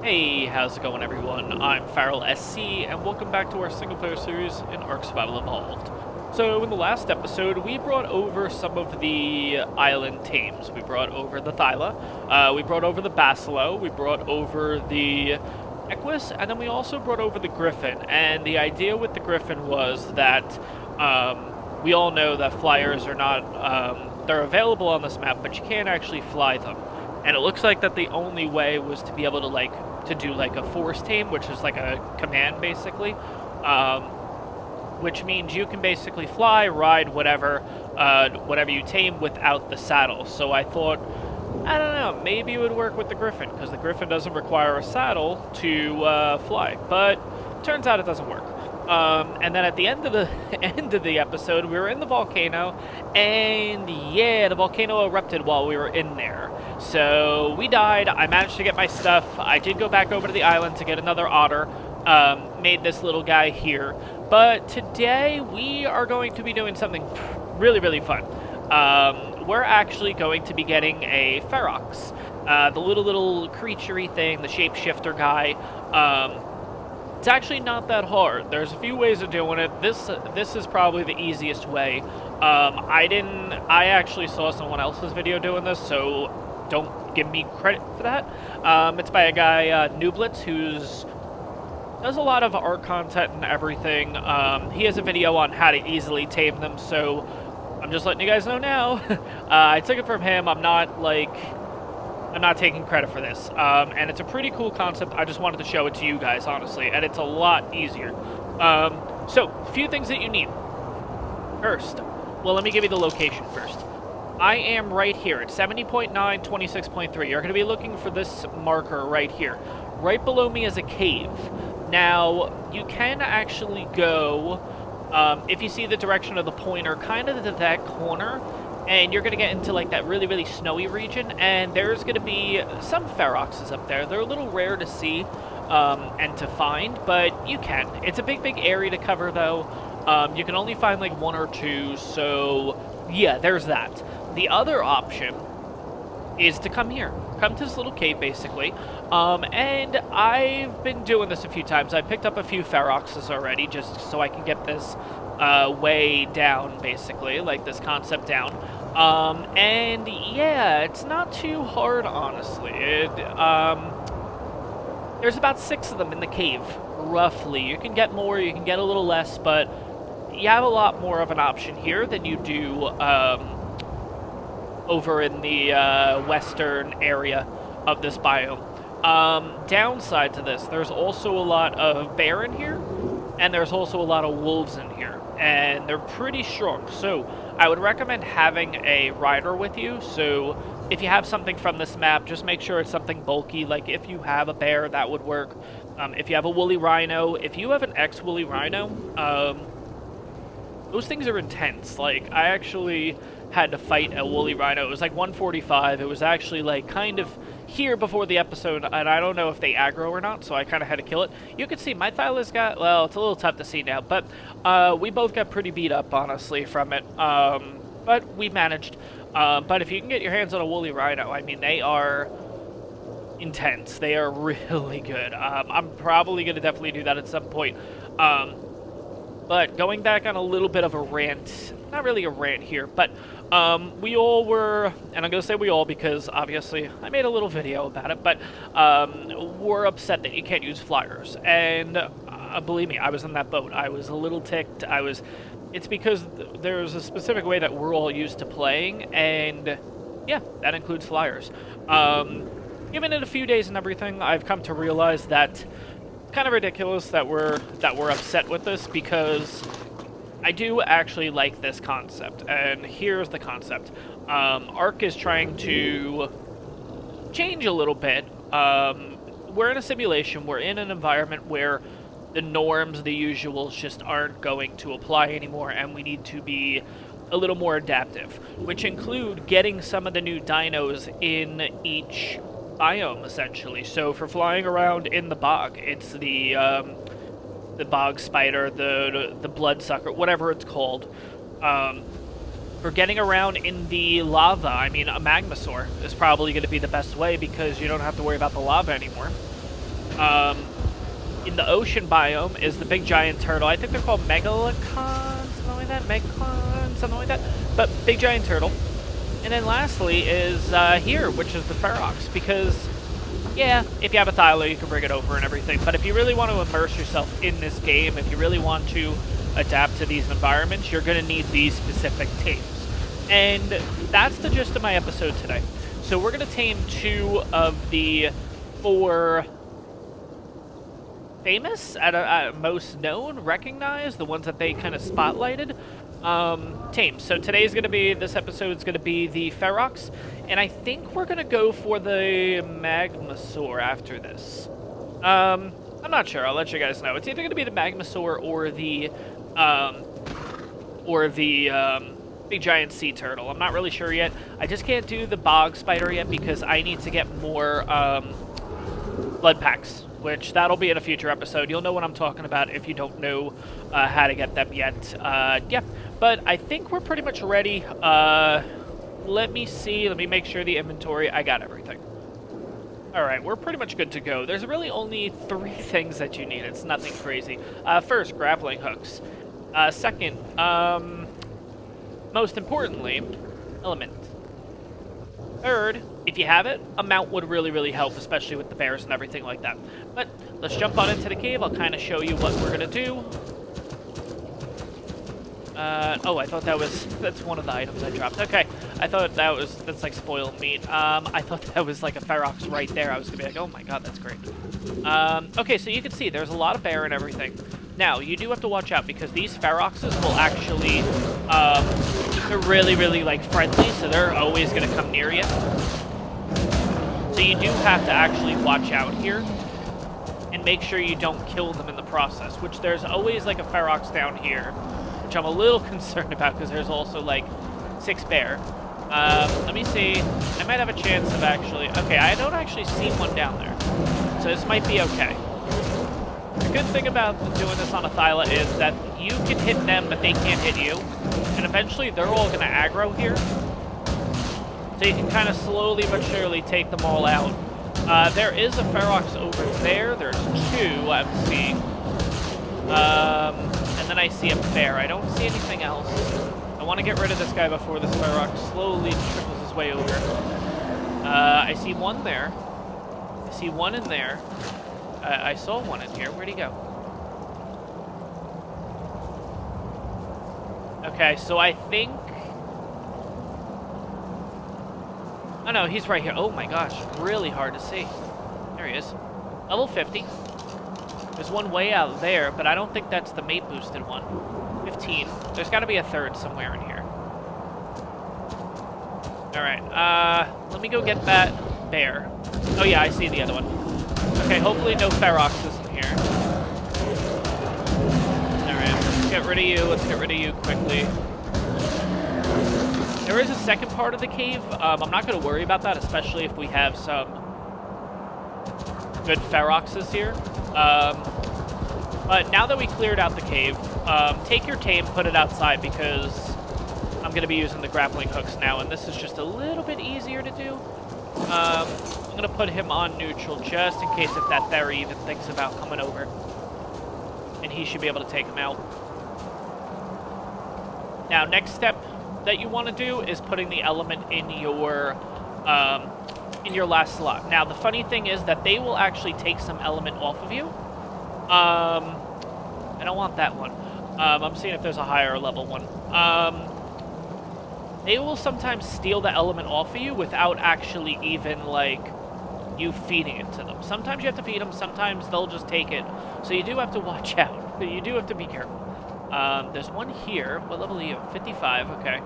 Hey, how's it going everyone? I'm Feral SC, and welcome back to our single-player series in ARK Survival Evolved. So, in the last episode, we brought over some of the island tames. We brought over the Thyla, we brought over the Basilo, we brought over the Equus, and then we also brought over the Griffin. And the idea with the Griffin was that we all know that flyers are not, they're available on this map, but you can't actually fly them. And it looks like that the only way was to be able to do like a force tame, which is like a command basically, which means you can basically fly, ride, whatever you tame without the saddle. So I thought, I don't know, maybe it would work with the Griffin, because the Griffin doesn't require a saddle to fly, but turns out it doesn't work. And then at the end of the episode, we were in the volcano, and yeah, the volcano erupted while we were in there. So we died. I managed to get my stuff. I did go back over to the island to get another otter. Made this little guy here. But today we are going to be doing something really, really fun. We're actually going to be getting a Ferox, the little creature-y thing, the shapeshifter guy. It's actually not that hard. There's a few ways of doing it. This is probably the easiest way. I actually saw someone else's video doing this, so don't give me credit for that. It's by a guy, Nooblitz, who's does a lot of art content and everything. He has a video on how to easily tame them, so I'm just letting you guys know now. I took it from him. I'm not taking credit for this. And it's a pretty cool concept. I just wanted to show it to you guys, honestly, and it's a lot easier. So, a few things that you need. First, well, let me give you the location first. I am right here at 70.9, 26.3. You're going to be looking for this marker right here. Right below me is a cave. Now, you can actually go, if you see the direction of the pointer, kind of to that corner, and you're going to get into like that really, really snowy region, and there's going to be some Feroxes up there. They're a little rare to see and to find, but you can. It's a big, big area to cover, though. You can only find like one or two, so yeah, there's that. The other option is to come here. Come to this little cave, basically. And I've been doing this a few times. I picked up a few Feroxes already, just so I can get this way down, basically, like this concept down. And yeah, it's not too hard, honestly. There's about 6 of them in the cave, roughly. You can get more, you can get a little less, but you have a lot more of an option here than you do over in the western area of this biome. Downside to this, there's also a lot of bear in here, and there's also a lot of wolves in here, and they're pretty strong. So I would recommend having a rider with you. So if you have something from this map, just make sure it's something bulky. Like if you have a bear, that would work. If you have a woolly rhino, if you have an ex-woolly rhino, those things are intense. Like, I actually had to fight a woolly rhino. It was like 145. It was actually like kind of here before the episode, and I don't know if they aggro or not, so I kind of had to kill it. You can see my Thyla's got, well, it's a little tough to see now, but we both got pretty beat up, honestly, from it. But we managed. But if you can get your hands on a woolly rhino, I mean, they are intense. They are really good. I'm probably going to definitely do that at some point. But going back on a little bit of a rant, not really a rant here, but we all were, and I'm going to say we all because obviously I made a little video about it, but we're upset that you can't use flyers. And believe me, I was in that boat. I was a little ticked. It's because there's a specific way that we're all used to playing, and yeah, that includes flyers. Given it a few days and everything, I've come to realize that kind of ridiculous that we're upset with this, because I do actually like this concept, and here's the concept. ARK is trying to change a little bit. We're in a simulation, we're in an environment where the norms, the usuals, just aren't going to apply anymore, and we need to be a little more adaptive, which include getting some of the new dinos in each biome, essentially. So for flying around in the bog, it's the bog spider, the bloodsucker, whatever it's called. For getting around in the lava, I mean, a Magmasaur is probably going to be the best way, because you don't have to worry about the lava anymore. In the ocean biome is the big giant turtle. I think they're called megalacons, something like that, megacons, something like that. But big giant turtle. And then lastly is here, which is the Ferox, because, yeah, if you have a Thyla, you can bring it over and everything. But if you really want to immerse yourself in this game, if you really want to adapt to these environments, you're going to need these specific tames. And that's the gist of my episode today. So we're going to tame 2 of the 4 famous, most known, recognized, the ones that they kind of spotlighted, tames. So this episode's going to be the Ferox, and I think we're going to go for the Magmasaur after this. I'm not sure. I'll let you guys know. It's either going to be the Magmasaur or the big giant sea turtle. I'm not really sure yet. I just can't do the bog spider yet because I need to get more blood packs, which that'll be in a future episode. You'll know what I'm talking about if you don't know how to get them yet. Yeah, but I think we're pretty much ready. Let me see. Let me make sure the inventory. I got everything. All right, we're pretty much good to go. There's really only 3 things that you need. It's nothing crazy. First, grappling hooks. Second, most importantly, element. Third, if you have it, a mount would really, really help, especially with the bears and everything like that. But let's jump on into the cave. I'll kind of show you what we're going to do. Oh, I thought that's one of the items I dropped. Okay, I thought that's like spoiled meat. I thought that was like a Ferox right there. I was going to be like, oh my god, that's great. Okay, so you can see there's a lot of bear and everything. Now, you do have to watch out because these Feroxes will actually, they're really, really, like, friendly, so they're always going to come near you. So you do have to actually watch out here and make sure you don't kill them in the process, which there's always, like, a Ferox down here, which I'm a little concerned about because there's also, like, 6 bear. Let me see. I might have a chance of actually... Okay, I don't actually see one down there, so this might be okay. The good thing about doing this on a Thyla is that you can hit them, but they can't hit you. And eventually, they're all going to aggro here. So you can kind of slowly but surely take them all out. There is a Ferox over there. There's 2 I'm seeing. And then I see a bear. I don't see anything else. I want to get rid of this guy before this Ferox slowly trickles his way over. I see one there. I see one in there. I saw one in here. Where'd he go? Okay, so I think... Oh no, he's right here. Oh my gosh, really hard to see. There he is. Level 50. There's one way out there, but I don't think that's the mate boosted one. 15. There's got to be a third somewhere in here. Alright, let me go get that bear. Oh yeah, I see the other one. Okay, hopefully no Feroxes in here. Alright, let's get rid of you. Let's get rid of you quickly. There is a second part of the cave. I'm not going to worry about that, especially if we have some good Feroxes here. But now that we cleared out the cave, take your tame, put it outside, because I'm going to be using the grappling hooks now, and this is just a little bit easier to do. I'm going to put him on neutral just in case if that fairy even thinks about coming over. And he should be able to take him out. Now, next step that you want to do is putting the element in your last slot. Now, the funny thing is that they will actually take some element off of you. I don't want that one. I'm seeing if there's a higher level one. They will sometimes steal the element off of you without actually even, like, you feeding it to them. Sometimes you have to feed them, sometimes they'll just take it. So you do have to watch out. You do have to be careful. There's one here. What level are you? 55, okay.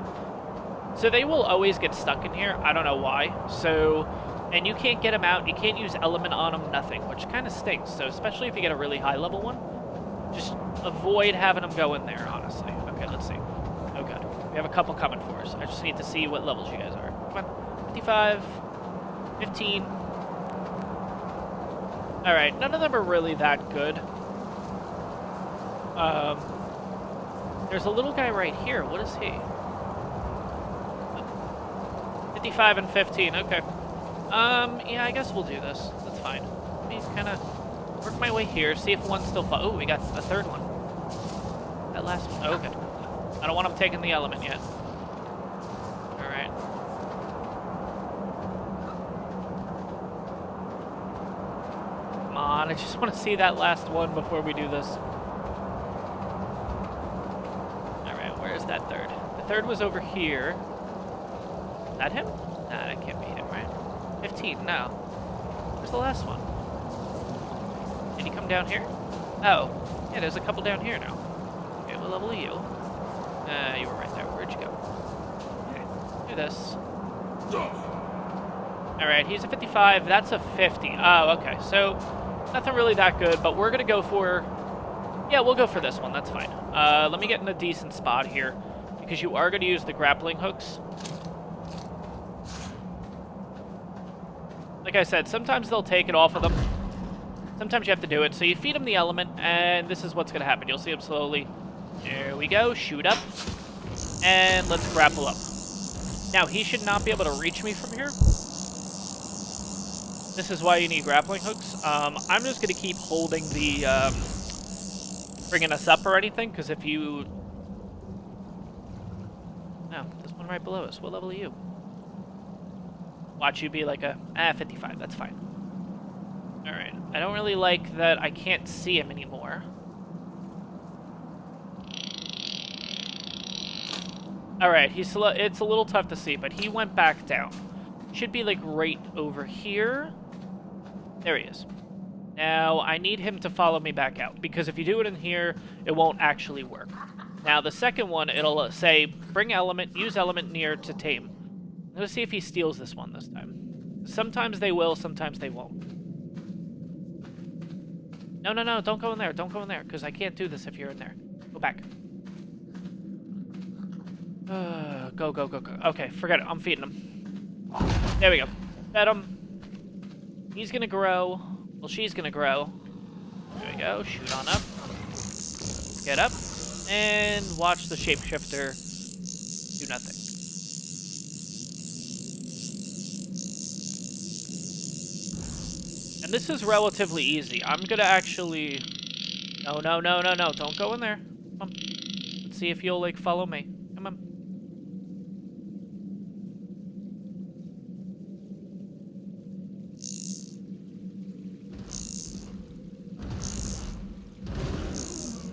So they will always get stuck in here. I don't know why. So, and you can't get them out. You can't use element on them, nothing, which kind of stinks. So especially if you get a really high level one, just avoid having them go in there, honestly. Okay, let's see. Oh, good. We have a couple coming for us. I just need to see what levels you guys are. Come on. 55, 15. All right, none of them are really that good. There's a little guy right here. What is he? 55 and 15. Okay. Yeah, I guess we'll do this. That's fine. Let me kind of Work my way here, see if one's still... Oh, we got a third one. That last one. Oh, good. I don't want him taking the element yet. Alright. Come on, I just want to see that last one before we do this. Alright, where's that third? The third was over here. Is that him? Nah, that can't be him, right? 15, no. Where's the last one? Did he come down here? Oh, yeah, there's a couple down here now. Okay, what level are you? You were right there. Where'd you go? Okay, do this. Alright, he's a 55. That's a 50. Oh, okay. So, nothing really that good, but we're going to go for... Yeah, we'll go for this one. That's fine. Let me get in a decent spot here, because you are going to use the grappling hooks. Like I said, sometimes they'll take it off of them. Sometimes you have to do it. So you feed him the element, and this is what's going to happen. You'll see him slowly. There we go. Shoot up. And let's grapple up. Now, he should not be able to reach me from here. This is why you need grappling hooks. I'm just going to keep holding the... bringing us up or anything, because if you... No, there's one right below us. What level are you? Watch you be like a... 55. That's fine. Alright. I don't really like that I can't see him anymore. Alright, it's a little tough to see, but he went back down. Should be like right over here. There he is. Now, I need him to follow me back out, because if you do it in here, it won't actually work. Now, the second one, it'll say, bring element, use element near to tame. Let's see if he steals this one this time. Sometimes they will, sometimes they won't. No, no, no, don't go in there, don't go in there, because I can't do this if you're in there. Go back. Go, go, go, go. Okay, forget it, I'm feeding him. There we go. Fed him. He's gonna grow. Well, she's gonna grow. There we go, shoot on up. Get up. And watch the shapeshifter do nothing. And this is relatively easy. I'm gonna actually... No, no, no, no, no. Don't go in there. Come on. Let's see if you'll, like, follow me. Come on.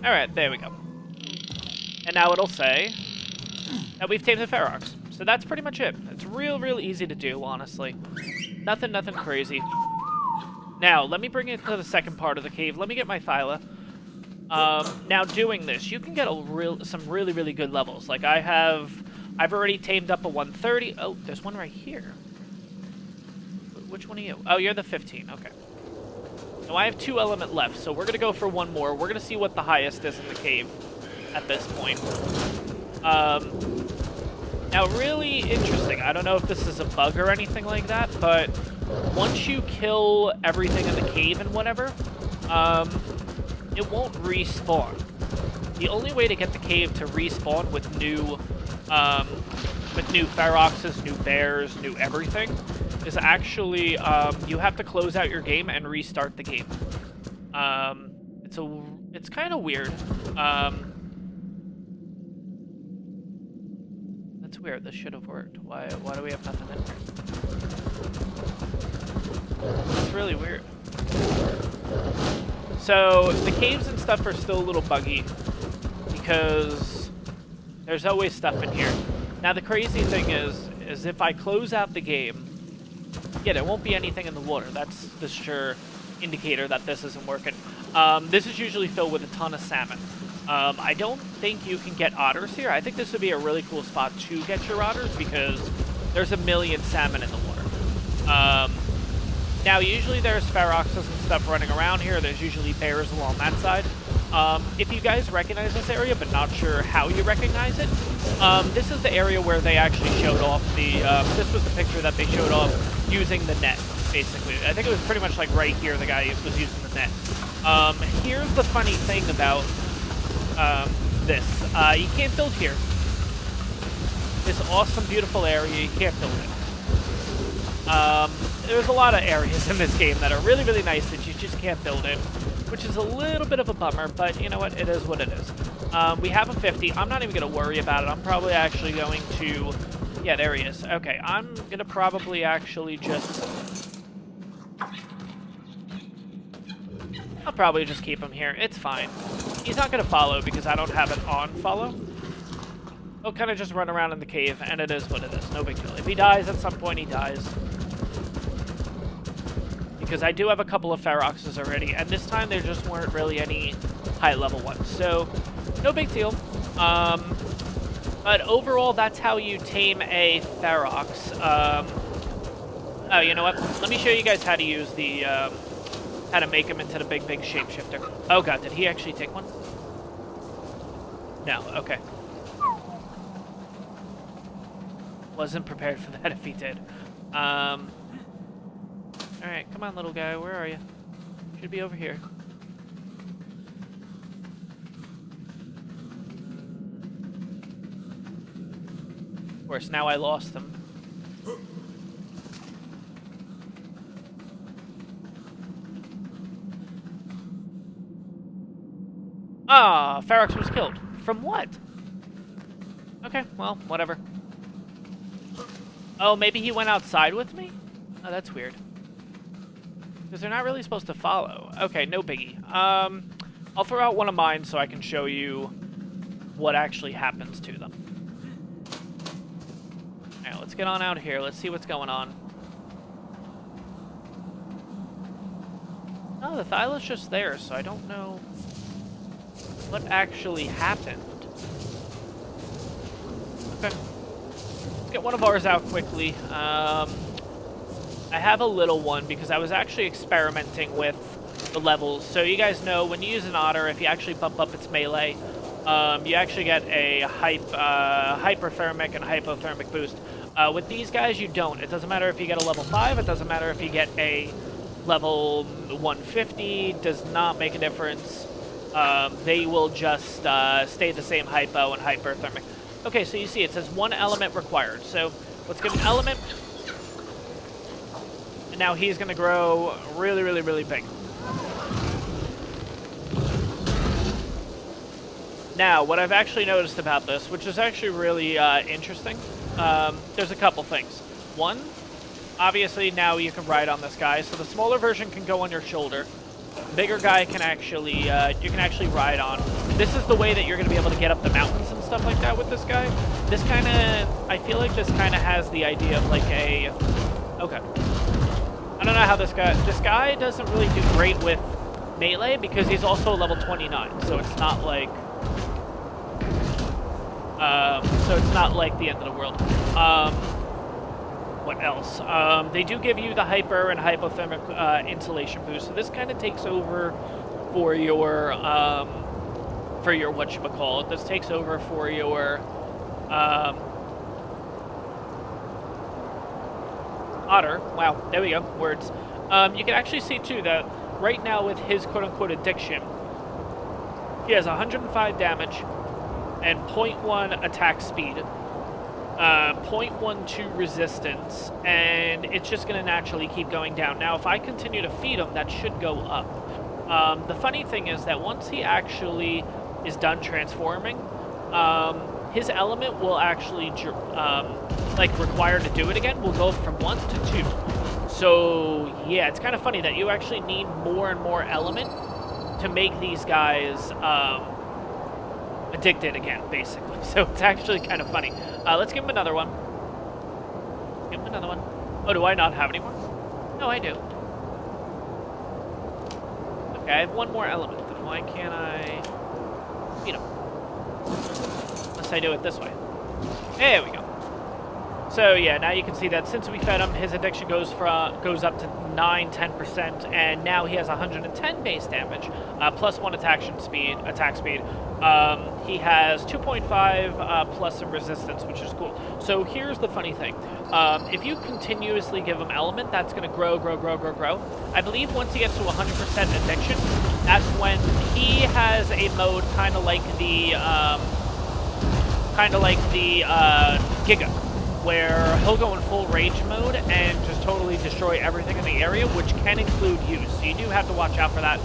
Alright, there we go. And now it'll say that we've tamed the Ferox. So that's pretty much it. It's real easy to do, honestly. Nothing crazy. Now, let me bring it to the second part of the cave. Let me get my Thyla. Now, doing this, you can get some really good levels. Like, I've already tamed up a 130. Oh, there's one right here. Which one are you? Oh, you're the 15. Okay. Now, I have 2 element left, so we're going to go for one more. We're going to see what the highest is in the cave at this point. Now, really interesting. I don't know if this is a bug or anything like that, but once you kill everything in the cave and whatever, it won't respawn. The only way to get the cave to respawn with new Feroxes, new bears, new everything, is actually, you have to close out your game and restart the game. It's kind of weird. That's weird. This should have worked. Why do we have nothing in here? It's really weird. So, the caves and stuff are still a little buggy, because there's always stuff in here. Now, the crazy thing is if I close out the game, yeah, there won't be anything in the water. That's the sure indicator that this isn't working. This is usually filled with a ton of salmon. I don't think you can get otters here. I think this would be a really cool spot to get your otters, because there's a million salmon in the water. Now, usually there's Feroxes and stuff running around here. There's usually bears along that side. If you guys recognize this area, but not sure how you recognize it, this is the area where they actually showed off the... this was the picture that they showed off using the net, basically. I think it was pretty much like right here the guy was using the net. Here's the funny thing about this. You can't build here. This awesome, beautiful area, you can't build it. there's a lot of areas in this game that are really, really nice that you just can't build in, which is a little bit of a bummer, but you know what? It is what it is. We have a 50. I'm not even going to worry about it. I'm probably actually going to... Yeah, there he is. Okay, I'm going to probably actually just... I'll probably just keep him here. It's fine. He's not going to follow because I don't have it on follow. He'll kind of just run around in the cave, and it is what it is. No big deal. If he dies at some point, he dies. Because I do have a couple of Feroxes already, and this time there just weren't really any high-level ones. So, no big deal. But overall, that's how you tame a Ferox. Oh, you know what? Let me show you guys how to use the... how to make him into the big shapeshifter. Oh god, did he actually take one? No, okay. Wasn't prepared for that if he did. Alright, come on little guy, where are you? Should be over here. Of course, now I lost him. Ah, Ferox was killed. From what? Okay, well, whatever. Oh, maybe he went outside with me? Oh, that's weird. Because they're not really supposed to follow. Okay, no biggie. I'll throw out one of mine so I can show you what actually happens to them. Alright, let's get on out here. Let's see what's going on. Oh, the Thyla's just there, so I don't know what actually happened. Okay. Let's get one of ours out quickly. I have a little one because I was actually experimenting with the levels. So you guys know when you use an otter, if you actually bump up its melee, you actually get a hyperthermic and hypothermic boost. With these guys, you don't. It doesn't matter if you get a level 5. It doesn't matter if you get a level 150. Does not make a difference. They will just stay the same hypo and hyperthermic. Okay, so you see it says 1 element required. So let's give an element. And now he's going to grow really, really, really big. Now, what I've actually noticed about this, which is actually really interesting, there's a couple things. One, obviously now you can ride on this guy, so the smaller version can go on your shoulder. The bigger guy can actually, you can actually ride on. This is the way that you're going to be able to get up the mountains and stuff like that with this guy. This kind of, I feel like this kind of has the idea of like a, okay. I don't know how this guy doesn't really do great with melee because he's also level 29, so it's not like, the end of the world. What else? They do give you the hyper and hypothermic insulation boost, so this kind of takes over for your whatchamacallit. This takes over for your otter. Wow, there we go, words. You can actually see too that right now with his quote-unquote addiction, he has 105 damage and 0.1 attack speed. 0.12 resistance, and it's just going to naturally keep going down. Now, if I continue to feed him, that should go up. The funny thing is that once he actually is done transforming, his element will actually, like, required to do it again, will go from 1 to 2. So, yeah, it's kind of funny that you actually need more and more element to make these guys addicted again, basically. So it's actually kind of funny. Let's give him another one. Give him another one. Oh, do I not have any more? No, I do. Okay, I have one more element. Then why can't I feed him? Unless I do it this way. There we go. So yeah, now you can see that since we fed him, his addiction goes up to 9-10%, and now he has 110 base damage, plus 1 attack speed. He has 2.5 plus some resistance, which is cool. So here's the funny thing: if you continuously give him element, that's going to grow. I believe once he gets to 100% addiction, that's when he has a mode kind of like the Giga. where he'll go in full rage mode and just totally destroy everything in the area, which can include you, so you do have to watch out for that.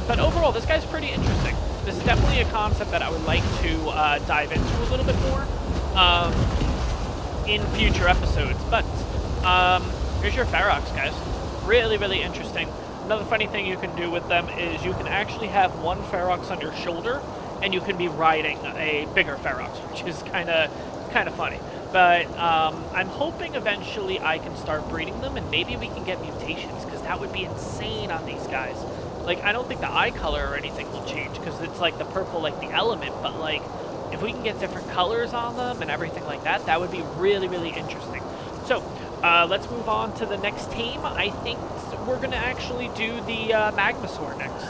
But overall, this guy's pretty interesting. This is definitely a concept that I would like to dive into a little bit more in future episodes. But here's your Ferox, guys. Really, really interesting. Another funny thing you can do with them is you can actually have one Ferox on your shoulder, and you can be riding a bigger Ferox, which is kind of funny. But I'm hoping eventually I can start breeding them, and maybe we can get mutations, because that would be insane on these guys. Like, I don't think the eye color or anything will change, because it's like the purple, like the element, but like, if we can get different colors on them and everything like that, that would be really, really interesting. So, let's move on to the next team. I think we're going to actually do the Magmasaur next.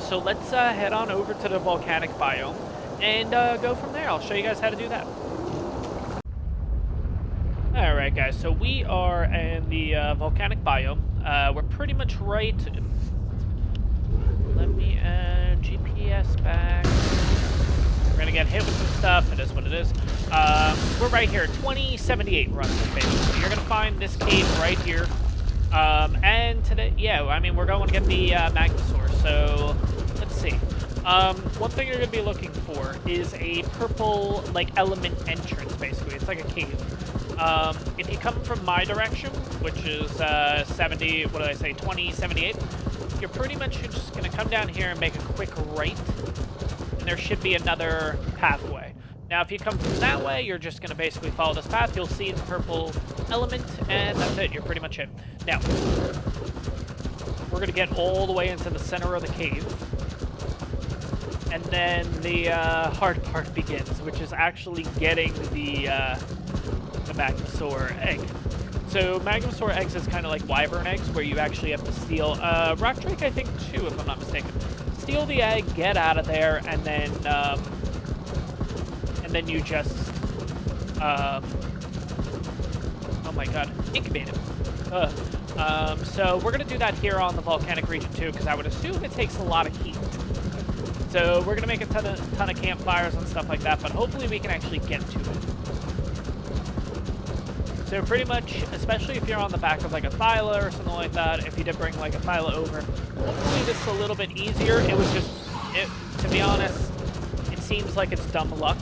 So let's head on over to the volcanic biome and go from there. I'll show you guys how to do that. Alright guys, so we are in the volcanic biome. We're pretty much right... Let me add GPS back. We're gonna get hit with some stuff, it is what it is. We're right here, 2078 runs basically. You're gonna find this cave right here. And today, yeah, I mean, we're going to get the Magmasaur, so let's see. One thing you're going to be looking for is a purple, like, element entrance, basically. It's like a cave. If you come from my direction, which is 2078, you're pretty much just going to come down here and make a quick right, and there should be another pathway. Now, if you come from that way, you're just going to basically follow this path. You'll see the purple element, and that's it. You're pretty much in. Now, we're going to get all the way into the center of the cave. And then the hard part begins, which is actually getting the Magmasaur egg. So Magmasaur eggs is kind of like wyvern eggs, where you actually have to steal... Rock Drake, I think, too, if I'm not mistaken. Steal the egg, get out of there, and then you just, oh my god, incubate it. So we're going to do that here on the volcanic region too, because I would assume it takes a lot of heat. So we're going to make a ton of campfires and stuff like that, but hopefully we can actually get to it. So pretty much, especially if you're on the back of like a Thyla or something like that, if you did bring like a Thyla over, hopefully this is a little bit easier. It was just, to be honest, it seems like it's dumb luck.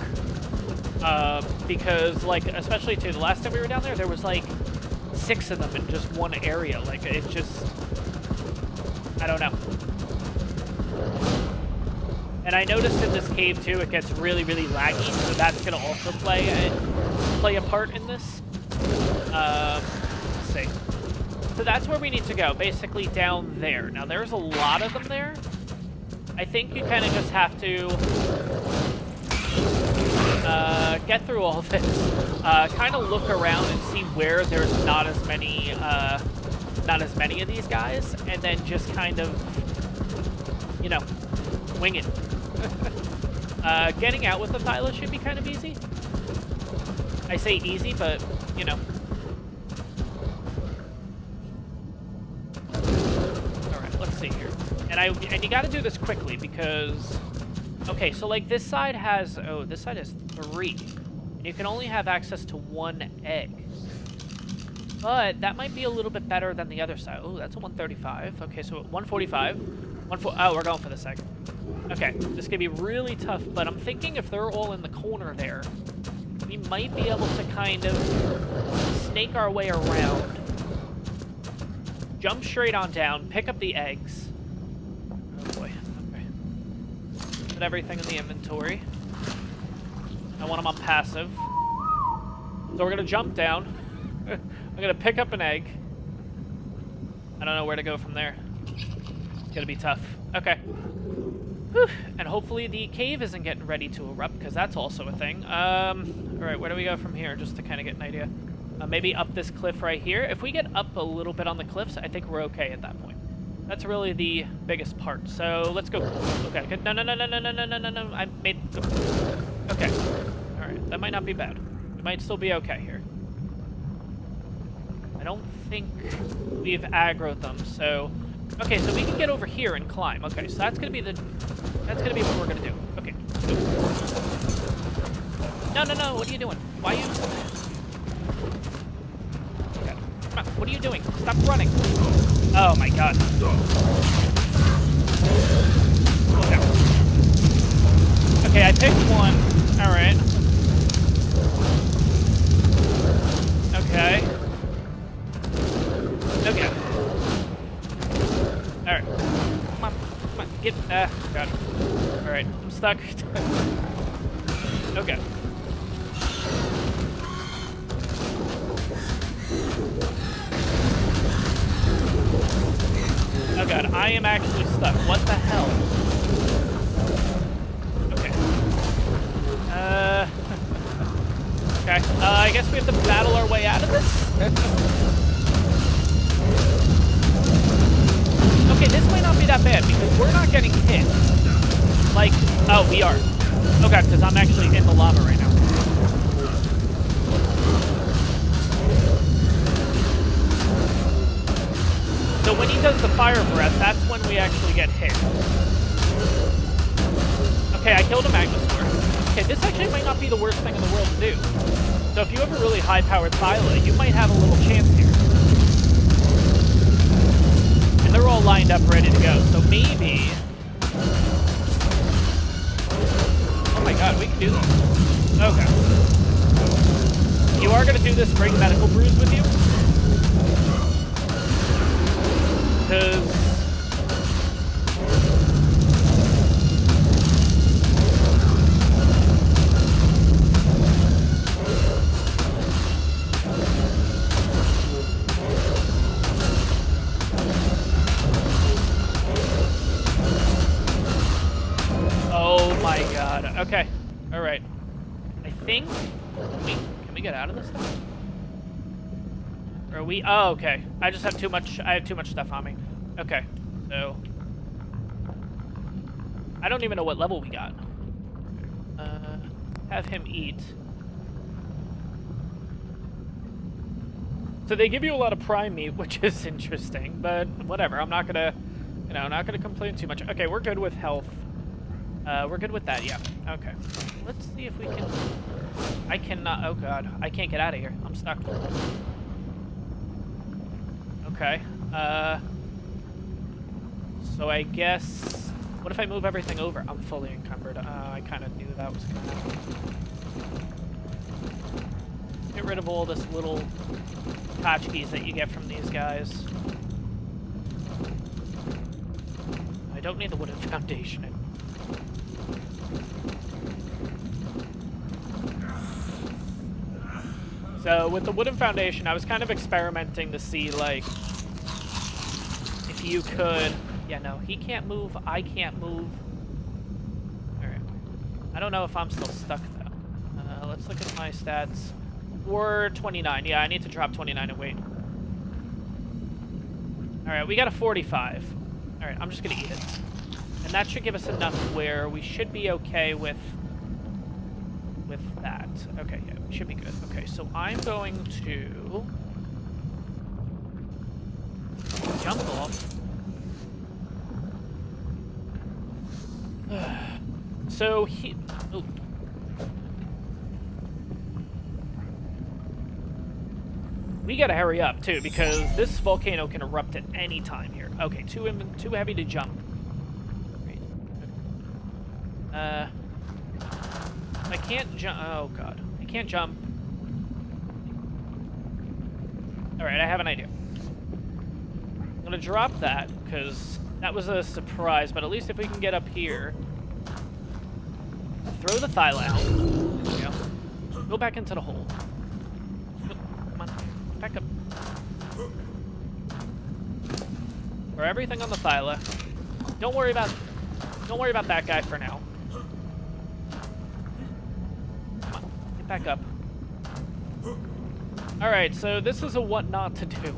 Because, like, especially too, the last time we were down there, there was, like, 6 of them in just one area. Like, it just... I don't know. And I noticed in this cave, too, it gets really, really laggy, so that's going to also play a part in this. Let's see. So that's where we need to go, basically down there. Now, there's a lot of them there. I think you kind of just have to... get through all this, kind of look around and see where there's not as many of these guys, and then just kind of, you know, wing it. Getting out with the Thyla should be kind of easy. I say easy, but, you know. Alright, let's see here. And you gotta do this quickly, because... Okay, so like this side has, this side has 3. And you can only have access to 1 egg. But that might be a little bit better than the other side. Oh, that's a 135. Okay, so 145. Oh, we're going for this egg. Okay, this is gonna be really tough, but I'm thinking if they're all in the corner there, we might be able to kind of snake our way around. Jump straight on down, pick up the eggs. Oh boy. Everything in the inventory. I want them on passive. So we're gonna jump down. I'm gonna pick up an egg. I don't know where to go from there. It's gonna be tough. Okay. Whew. And hopefully the cave isn't getting ready to erupt, because that's also a thing. Alright, where do we go from here, just to kind of get an idea? Maybe up this cliff right here. If we get up a little bit on the cliffs, I think we're okay at that point. That's really the biggest part. So let's go. Okay, good. No. I made... Okay. Alright, that might not be bad. We might still be okay here. I don't think we've aggroed them, so... Okay, so we can get over here and climb. Okay, so that's gonna be the... That's gonna be what we're gonna do. Okay, let's go. No, what are you doing? Why are you... on. What are you doing? Stop running. Oh my god. Okay, I picked one. Alright. Okay. Okay. Alright. Come on. Come on. Get. God. Alright. I'm stuck. Okay. Oh god, I am actually stuck. What the hell? Okay. Okay. I guess we have to battle our way out of this? Okay, this might not be that bad because we're not getting hit. Like, oh, we are. Okay, because I'm actually in the lava right now. So when he does the fire breath, that's when we actually get hit. Okay, I killed a Magmasaur. Okay, this actually might not be the worst thing in the world to do. So if you have a really high-powered Thyla, you might have a little chance here. And they're all lined up, ready to go. So maybe... Oh my god, we can do this. Okay. You are going to do this, bring medical brews with you? Because... Oh my god. Okay. Alright. I think... Can we get out of this thing? Or are we... Oh, okay. I just have too much... I have too much stuff on me. Okay. So... I don't even know what level we got. Have him eat. So they give you a lot of prime meat, which is interesting, but whatever. I'm not gonna... You know, not gonna complain too much. Okay, we're good with health. We're good with that, yeah. Okay. Let's see if we can... I cannot... Oh, God. I can't get out of here. I'm stuck. Okay. So I guess... What if I move everything over? I'm fully encumbered. I kind of knew that was going to happen. Get rid of all this little tchotchkes that you get from these guys. I don't need the wooden foundation anymore. So with the wooden foundation, I was kind of experimenting to see, like, if you could... Yeah, no, he can't move, I can't move. Alright. I don't know if I'm still stuck, though. Let's look at my stats. We're 29. Yeah, I need to drop 29 in weight. Alright, we got a 45. Alright, I'm just gonna eat it. And that should give us enough where we should be okay with that. Okay, yeah, we should be good. Okay, so I'm going to jump off. So he... Oh. We gotta hurry up, too, because this volcano can erupt at any time here. Okay, too heavy to jump. Great. Okay. I can't jump... Oh, God. I can't jump. Alright, I have an idea. I'm gonna drop that, because that was a surprise, but at least if we can get up here... Throw the Thyla out. There we go. Go back into the hole. Come on. Back up. Throw everything on the Thyla. Don't worry about that guy for now. Come on. Get back up. Alright, so this is a what not to do.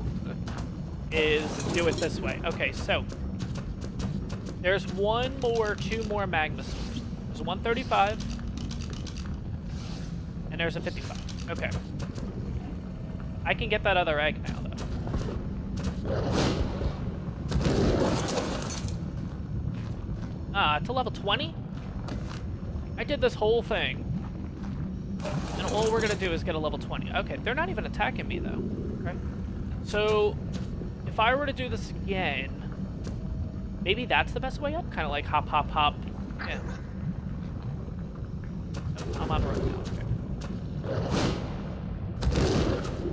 Is do it this way. Okay, so there's two more Magmasaurs. There's a 135 and there's a 55. Okay. I can get that other egg now, though. To level 20? I did this whole thing. And all we're gonna do is get a level 20. Okay, they're not even attacking me, though. Okay. So, if I were to do this again, maybe that's the best way up? Kind of like hop, hop, hop. Yeah. I'm on road now, okay.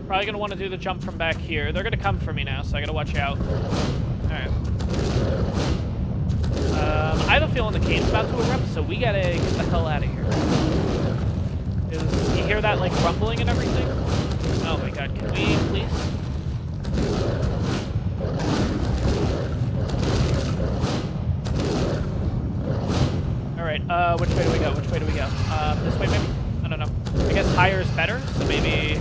Probably gonna want to do the jump from back here. They're gonna come for me now, so I gotta watch out. Alright. I have a feeling the cave's about to erupt, so we gotta get the hell out of here. You hear that, like, rumbling and everything? Oh my god, can we, please? Alright, which way do we go? Which way do we go? This way, maybe? I don't know. I guess higher is better, so maybe...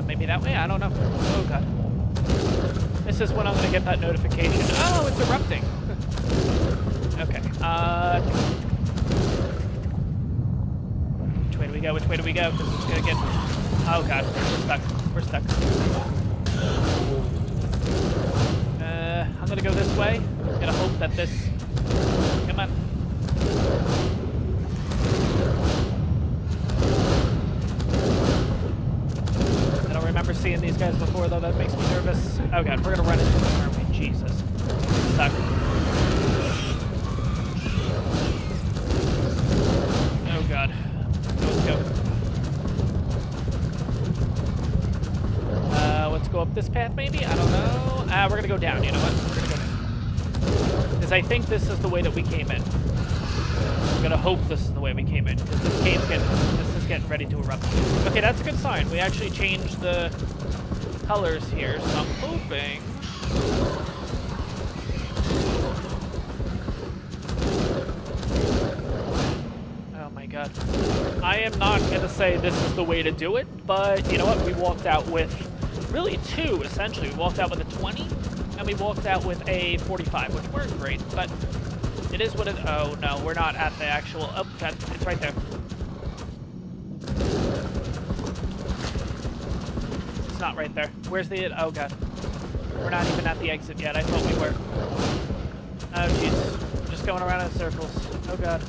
maybe that way? I don't know. Oh, God. This is when I'm going to get that notification. Oh, it's erupting. Okay. Which way do we go? Which way do we go? Because it's going to get... Oh, God. We're stuck. We're stuck. I'm going to go this way. I'm going to hope that this... Come on. I don't remember seeing these guys before, though. That makes me nervous. Oh, God. We're going to run into them, aren't we? Jesus. Stuck. Oh, God. Let's go. Let's go up this path, maybe? I don't know. We're going to go down. You know what? We're going to go down. Because I think this is the way that we came in. I'm going to hope this is the way we came in. Because this is getting ready to erupt. Okay, that's a good sign. We actually changed the colors here, so I'm hoping... Oh my god. I am not going to say this is the way to do it, but you know what? We walked out with really two, essentially. We walked out with a 20, and we walked out with a 45, which weren't great, but it is what it... Oh no, we're not at the actual... Oh, god, it's right there. Not right there. Where's the... Oh, God. We're not even at the exit yet. I thought we were. Oh, jeez. Just going around in circles. Oh, God.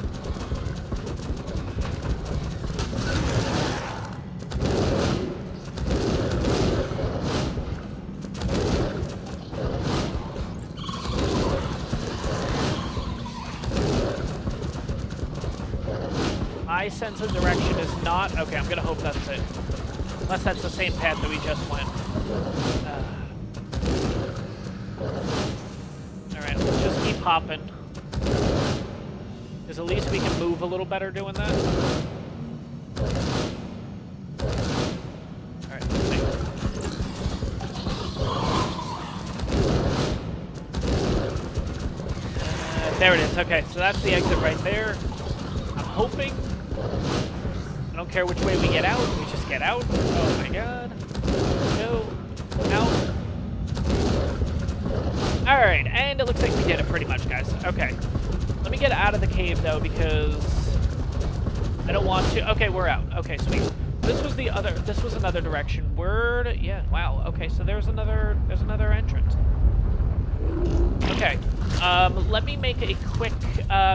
My sense of direction is not... Okay, I'm going to hope that's it. Unless that's the same path that we just went. Alright, let's just keep hopping. Because at least we can move a little better doing that. Alright, let's see. There it is. Okay, so that's the exit right there. I'm hoping... I don't care which way we get out, we just get out. Oh my god. Go. Out. Alright, and it looks like we did it pretty much, guys. Okay. Let me get out of the cave, though, because I don't want to... Okay, we're out. Okay, sweet. This was another direction. Yeah, wow. Okay, so there's another entrance. Okay. Let me make a quick...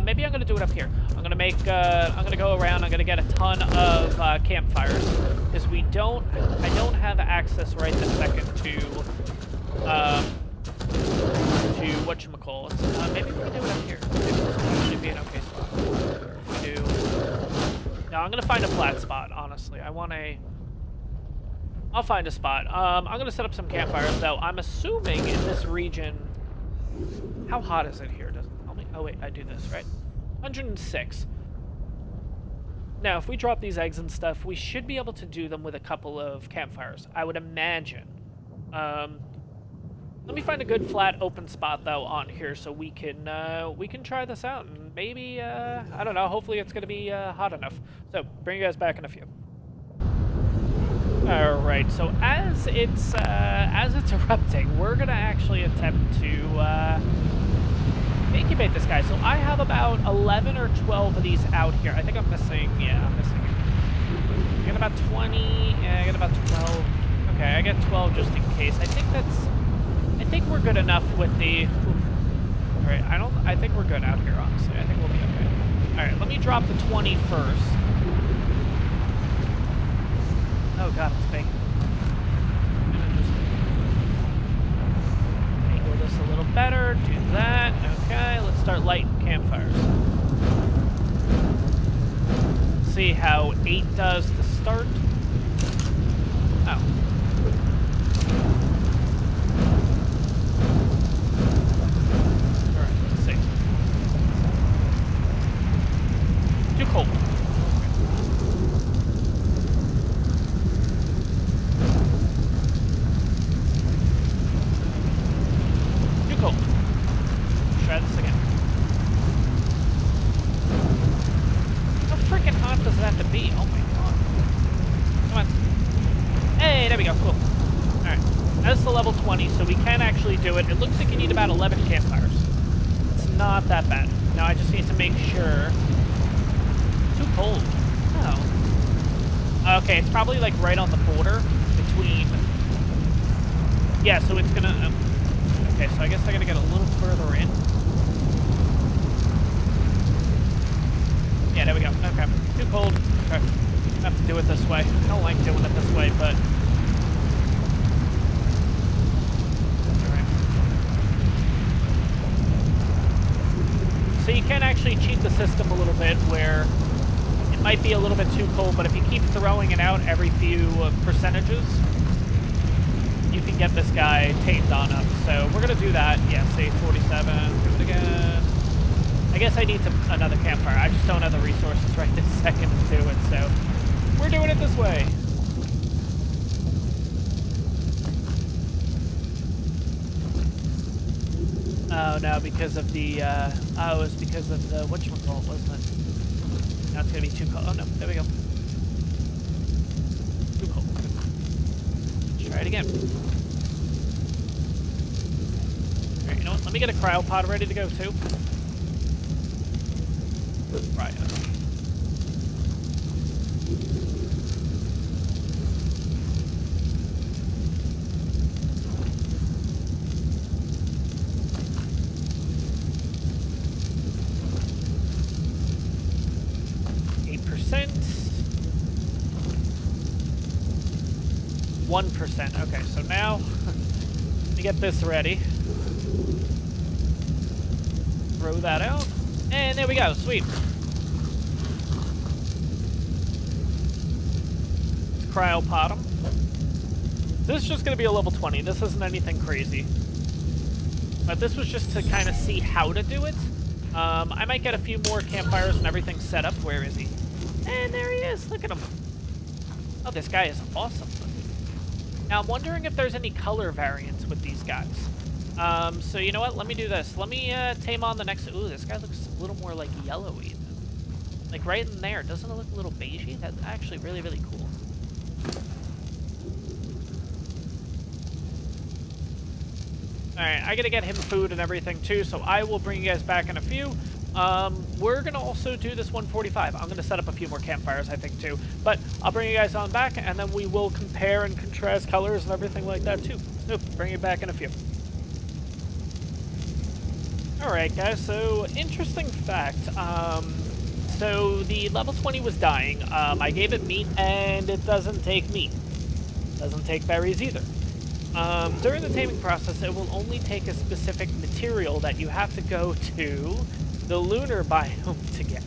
maybe I'm going to do it up here. I'm going to go around. I'm going to get a ton of campfires. Because I don't have access right this second to whatchamacallit. Maybe we can do it up here. Maybe this should be an okay spot. If we do... No, I'm going to find a flat spot, honestly. I'll find a spot. I'm going to set up some campfires, though. I'm assuming in this region... How hot is it here? Oh, wait, I do this, right? 106. Now, if we drop these eggs and stuff, we should be able to do them with a couple of campfires, I would imagine. Let me find a good flat open spot, though, on here so we can try this out. And maybe, I don't know, hopefully it's going to be hot enough. So, bring you guys back in a few. Alright, so as it's erupting, we're going to actually attempt to incubate this guy. So I have about 11 or 12 of these out here. I think I'm missing, yeah, I'm missing it. I get about 20, yeah, I get about 12. Okay, I get 12 just in case. I think we're good enough with the... Alright, I think we're good out here, honestly. I think we'll be okay. Alright, let me drop the 20 first. Oh god, it's big. I'm gonna just angle this a little better, do that. Okay, let's start lighting campfires. See how 8 does to start. Oh. Alright, let's see. Too cold. Too cold. Try this again. How freaking hot does it have to be? Oh my god. Come on. Hey, there we go. Cool. Alright. That's the level 20, so we can actually do it. It looks like you need about 11 campfires. It's not that bad. Now I just need to make sure. Too cold. Oh. Okay, it's probably like right on the border between. Yeah, so it's gonna. Okay, so I guess I gotta get a little further in. Yeah, there we go. Okay. Too cold. Okay. I have to do it this way. I don't like doing it this way, but. Alright. So you can actually cheat the system a little bit where it might be a little bit too cold, but if you keep throwing it out every few percentages, you can get this guy tamed on up. So we're going to do that. Yeah, say 47. Do it again. I guess I need another campfire. I just don't have the resources right this second to do it, so we're doing it this way. Oh, no, because of the, oh, it was because of the whatchamacallit, wasn't it? Now it's going to be too cold. Oh, no, there we go. Too cold. Let's try it again. Alright, you know what? Let me get a cryopod ready to go, too. Right. 1%. Okay, so now let me get this ready. Throw that out. And there we go. Sweet. Let's cryopod them. This is just going to be a level 20. This isn't anything crazy. But this was just to kind of see how to do it. I might get a few more campfires and everything set up. Where is he? And there he is. Look at him. Oh, this guy is awesome. Now, I'm wondering if there's any color variants with these guys. So you know what? Let me do this. Let me tame on the next... Ooh, this guy looks a little more like yellowy. Like right in there. Doesn't it look a little beigey? That's actually really, really cool. Alright, I gotta get him food and everything too, so I will bring you guys back in a few. We're gonna also do this 145. I'm gonna set up a few more campfires, I think, too. But I'll bring you guys on back, and then we will compare and contrast colors and everything like that, too. So, bring you back in a few. Alright, guys, so, interesting fact. So, the level 20 was dying. I gave it meat, and it doesn't take meat. Doesn't take berries, either. During the taming process, it will only take a specific material that you have to go to the lunar biome to get.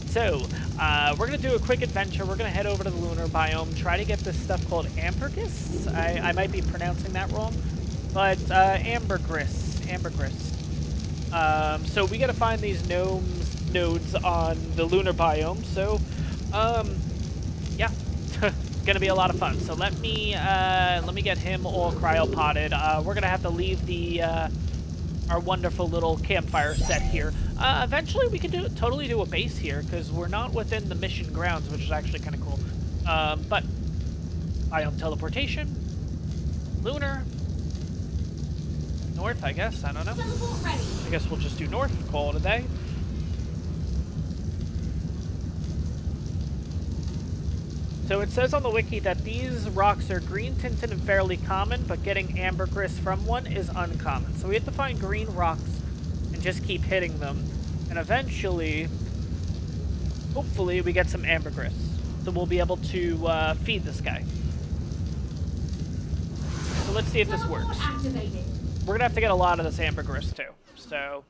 So, we're going to do a quick adventure. We're going to head over to the lunar biome, try to get this stuff called ambergris. I might be pronouncing that wrong, but ambergris. So we got to find these nodes on the lunar biome. So, yeah. Gonna be a lot of fun. So let me get him all cryopotted. We're gonna have to leave the our wonderful little campfire set here. Eventually we can totally do a base here because we're not within the mission grounds, which is actually kind of cool. But biome teleportation, lunar, north, I guess. I don't know. I guess we'll just do north. Call it a day. So it says on the wiki that these rocks are green tinted and fairly common, but getting ambergris from one is uncommon. So we have to find green rocks and just keep hitting them. And eventually, hopefully we get some ambergris. So we'll be able to feed this guy. So let's see if this works. We're gonna have to get a lot of this ambergris too. So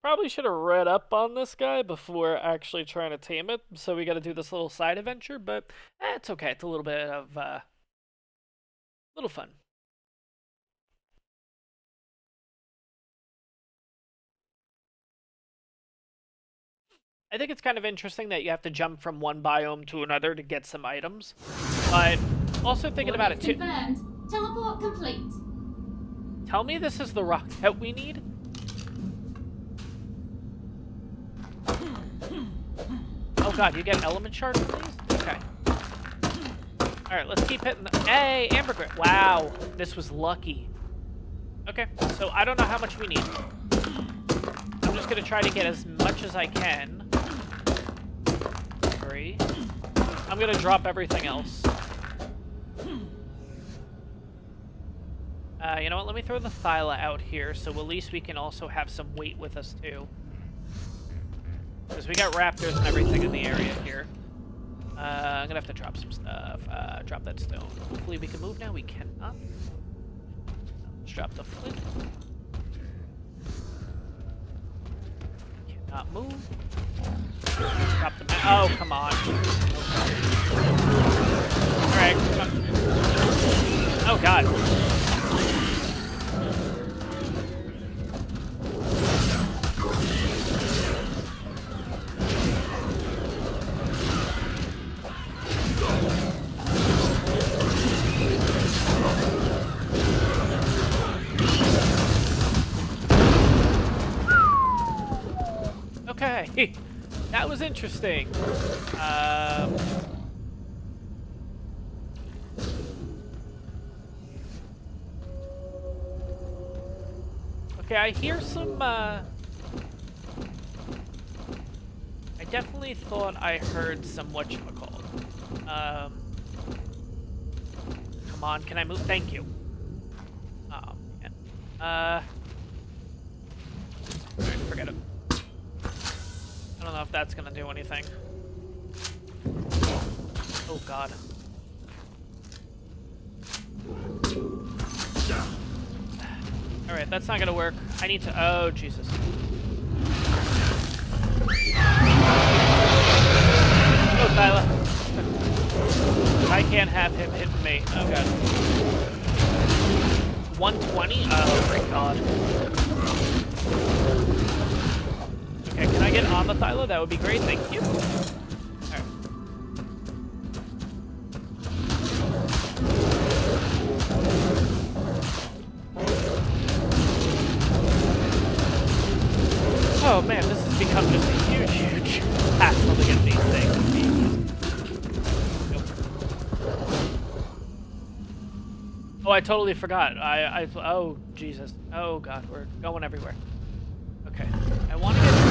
probably should have read up on this guy before actually trying to tame it. So we got to do this little side adventure, but it's okay. It's a little bit of little fun. I think it's kind of interesting that you have to jump from one biome to another to get some items, but also thinking about it too. Teleport complete. Tell me this is the rock that we need? Oh god, you get element shards from these? Okay. Alright, let's keep hitting the... Hey, ambergris! Wow, this was lucky. Okay, so I don't know how much we need. I'm just gonna try to get as much as I can. 3. I'm gonna drop everything else. You know what? Let me throw the Thyla out here, so at least we can also have some weight with us, too. Because we got raptors and everything in the area here. I'm gonna have to drop some stuff. Drop that stone. Hopefully we can move now. We cannot. Let's drop the flint. Cannot move. Drop the oh, come on. Alright, come on. Oh, God. Okay, that was interesting. Okay, I hear some, I definitely thought I heard some whatchamacallit. Come on, can I move? Thank you. Oh, man. Alright, forget it. I don't know if that's gonna do anything. Oh, God. Alright, that's not gonna work. I need to... Oh, Jesus. Oh, Thyla. I can't have him hitting me. Oh, God. 120? Oh, my God. Okay, can I get on the Thyla? That would be great, thank you. Alright. Oh man, this has become just a huge, huge hassle to get these things. Nope. Oh, I totally forgot. Oh, Jesus. Oh God, we're going everywhere. Okay, I want to get this.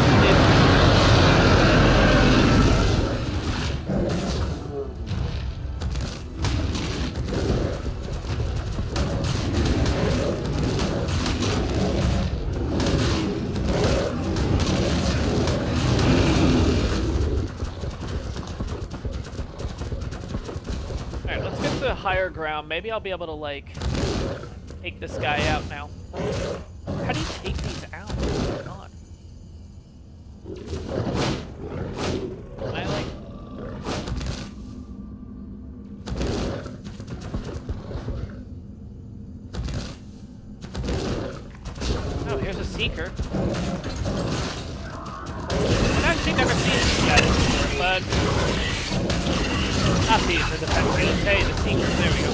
Alright, let's get to higher ground. Maybe I'll be able to, like, take this guy out now. How do you take these out? Oh my God. Am I like... Oh, here's a seeker. I've actually never seen these guys before, but... Not these, the defense. Hey, the seekers. There we go.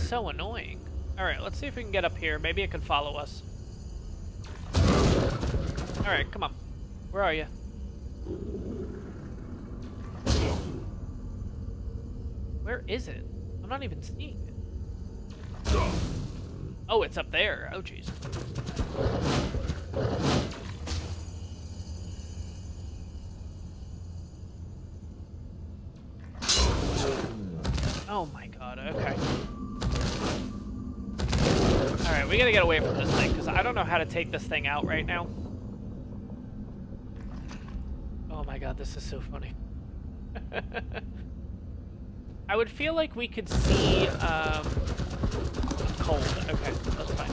So annoying. Alright, let's see if we can get up here. Maybe it could follow us. Alright, come on. Where are you? Where is it? I'm not even seeing it. Oh, it's up there. Oh, jeez. Oh my god, okay. Alright, we gotta get away from this thing, because I don't know how to take this thing out right now. Oh my god, this is so funny. I would feel like we could see, cold. Okay, that's fine.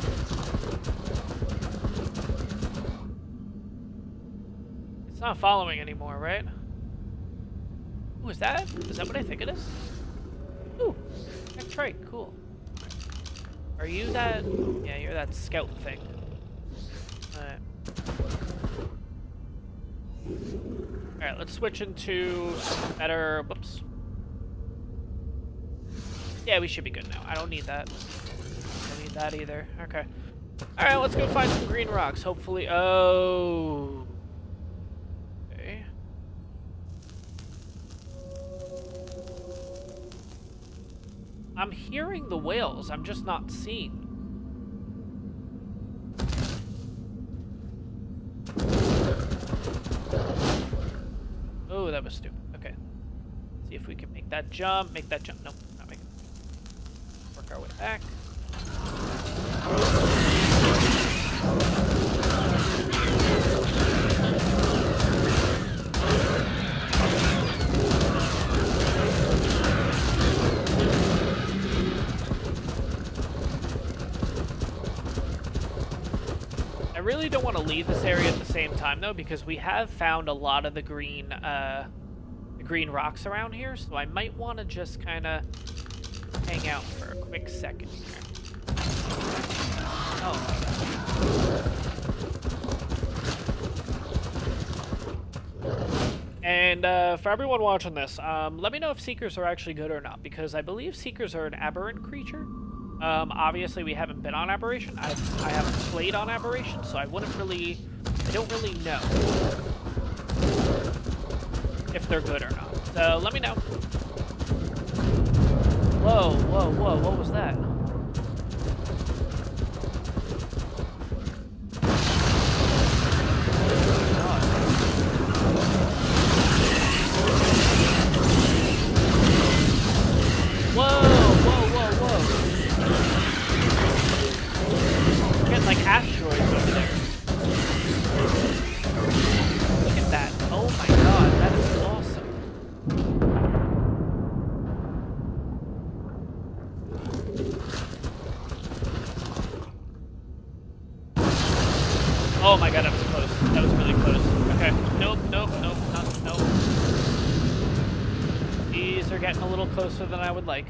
It's not following anymore, right? Ooh, is that what I think it is? Ooh, that's right, cool. Are you that? Yeah, you're that scout thing. Alright. Alright, let's switch into better... Whoops. Yeah, we should be good now. I don't need that. I don't need that either. Okay. Alright, let's go find some green rocks. Hopefully... Oh... Okay. I'm hearing the whales. I'm just not seeing. Oh, that was stupid. Okay. See if we can make that jump. Make that jump. Nope, not make it. Work our way back. I really don't want to leave this area at the same time though, because we have found a lot of the green rocks around here, so I might want to just kind of hang out for a quick second here. Oh my god. And for everyone watching this, let me know if Seekers are actually good or not, because I believe Seekers are an aberrant creature. Obviously we haven't been on Aberration. I haven't played on Aberration, so I don't really know if they're good or not. So let me know. Whoa, whoa, whoa, what was that? Like asteroids over there. Look at that. Oh my god, that is awesome. Oh my god, that was close. That was really close. Okay. Nope, nope, nope, nope. These are getting a little closer than I would like.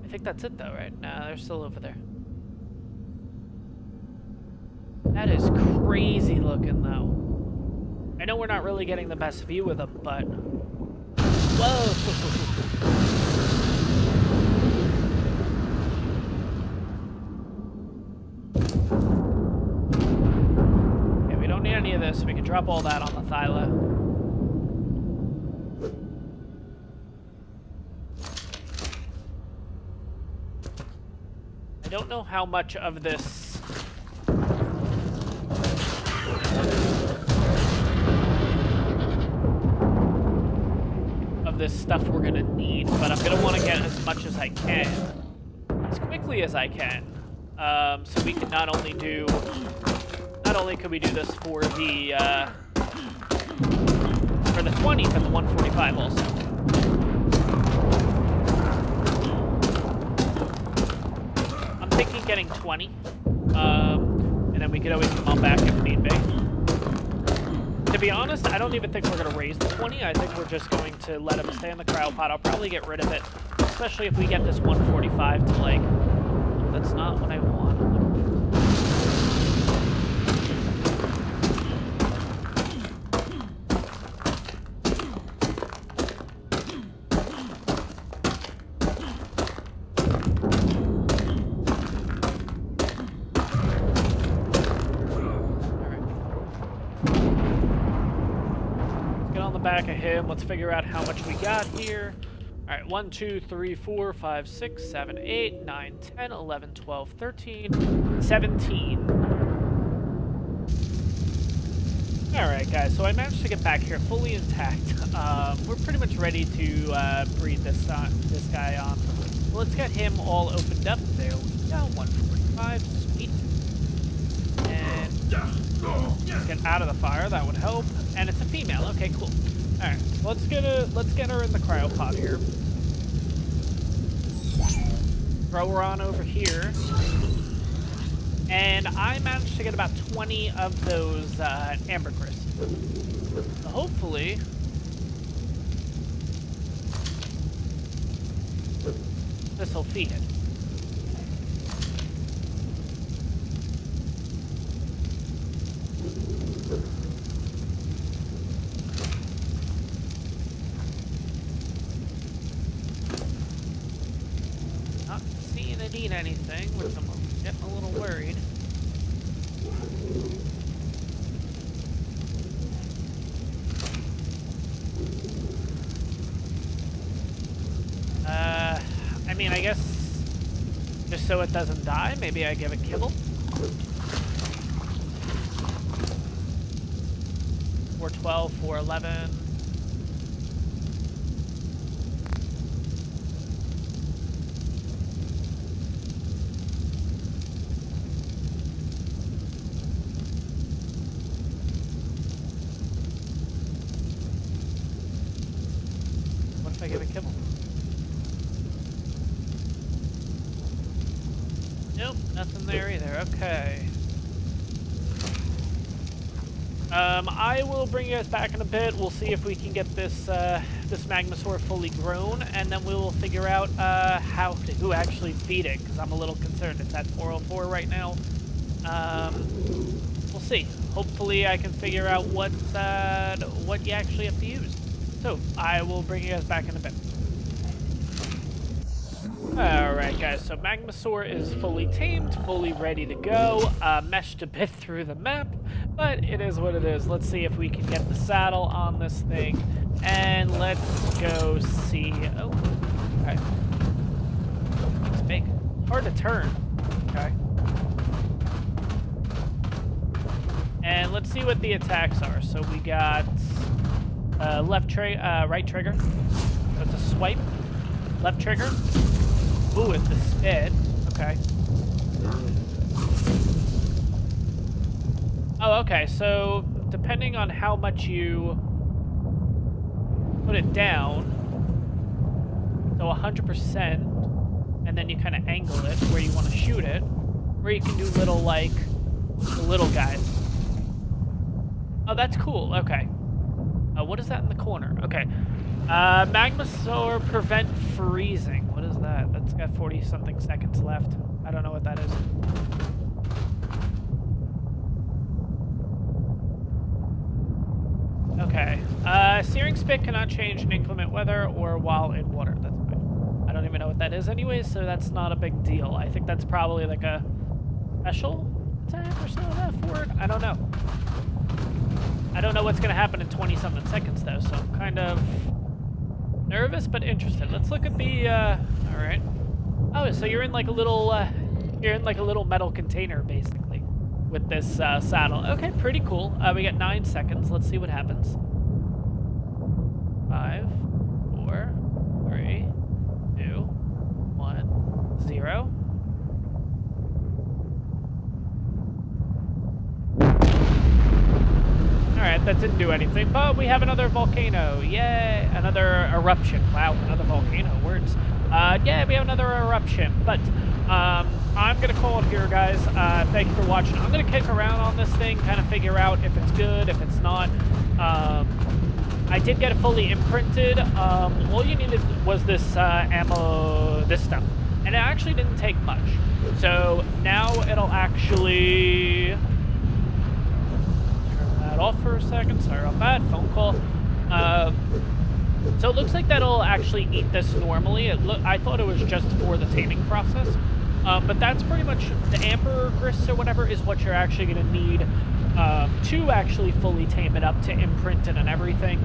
I think that's it though, right? Nah, they're still over there. That is crazy looking though. I know we're not really getting the best view of them, but... Whoa! Okay, we don't need any of this. We can drop all that on the Thyla. I don't know how much of this stuff we're gonna need, but I'm gonna want to get as much as I can, as quickly as I can, so we can not only could we do this for the 20, but the 145 also. Thinking getting 20, and then we could always come on back if need be. To be honest, I don't even think we're going to raise the 20. I think we're just going to let him stay in the cryopod. I'll probably get rid of it, especially if we get this 145 to, like... That's not what I want. Back of him. Let's figure out how much we got here. All right, 1, 2, 3, 4, 5, 6, 7, 8, 9, 10, 11, 12, 13, 17. All right, guys, so I managed to get back here fully intact. We're pretty much ready to breed this guy on. So let's get him all opened up. There we go, 145, sweet. And let's get out of the fire, that would help. And it's a female, okay, cool. All right, so let's get her in the cryopod here. Throw her on over here. And I managed to get about 20 of those ambergris. So hopefully, this will feed it. Not seeing it eat anything, which I'm getting a little worried. I mean, I guess just so it doesn't die, maybe I give it kibble. 412, 411. What if I give it kibble? Nope, nothing there either. Okay. I will bring you guys back in a bit. We'll see if we can get this this Magmasaur fully grown, and then we will figure out who actually feed it, because I'm a little concerned. It's at 404 right now. We'll see. Hopefully, I can figure out what you actually have to use. So I will bring you guys back in a bit. Alright guys, so Magmasaur is fully tamed, fully ready to go, meshed a bit through the map, but it is what it is. Let's see if we can get the saddle on this thing, and let's go see... Oh, okay. It's big. It's hard to turn. Okay. And let's see what the attacks are. So we got right trigger. That's a swipe. Left trigger. Ooh, it's the spit. Okay. Oh, okay. So, depending on how much you put it down, so 100%, and then you kind of angle it where you want to shoot it, or you can do little, like, the little guys. Oh, that's cool. Okay. What is that in the corner? Okay. Magmasaur prevent freezing. What is that? That's got 40-something seconds left. I don't know what that is. Okay. Searing Spit cannot change in inclement weather or while in water. That's fine. I don't even know what that is anyways, so that's not a big deal. I think that's probably like a special attack or something like that for it. I don't know. I don't know what's going to happen in 20-something seconds, though, so I'm kind of nervous but interested. Let's look at the, alright. Oh, so you're in like a little, metal container, basically, with this, saddle. Okay, pretty cool. We got 9 seconds. Let's see what happens. 5, 4, 3, 2, 1, 0. Alright, that didn't do anything, but we have another volcano. Yay! Another eruption. Wow, another volcano. Words. Yeah, we have another eruption, but I'm going to call it here, guys. Thank you for watching. I'm going to kick around on this thing, kind of figure out if it's good, if it's not. I did get it fully imprinted. All you needed was this ammo, this stuff, and it actually didn't take much. So now it'll actually... off for a second. Sorry about that. Phone call. So it looks like that'll actually eat this normally. I thought it was just for the taming process. But that's pretty much the ambergris or whatever is what you're actually going to need to actually fully tame it up, to imprint it and everything.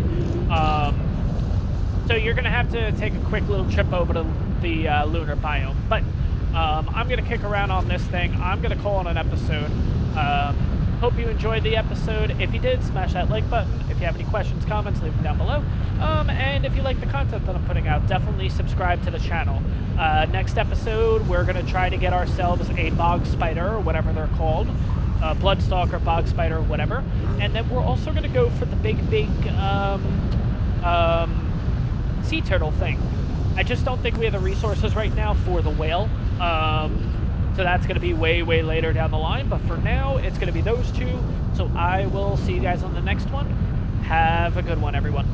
So you're going to have to take a quick little trip over to the lunar biome. But I'm going to kick around on this thing. I'm going to call it an episode. Hope you enjoyed the episode. If you did, smash that like button. If you have any questions, comments, leave them down below. And if you like the content that I'm putting out, definitely subscribe to the channel. Next episode, we're going to try to get ourselves a bog spider, or whatever they're called. Bloodstalker, bog spider, whatever. And then we're also going to go for the big sea turtle thing. I just don't think we have the resources right now for the whale. So that's going to be way later down the line. But for now, it's going to be those two. So I will see you guys on the next one. Have a good one, everyone.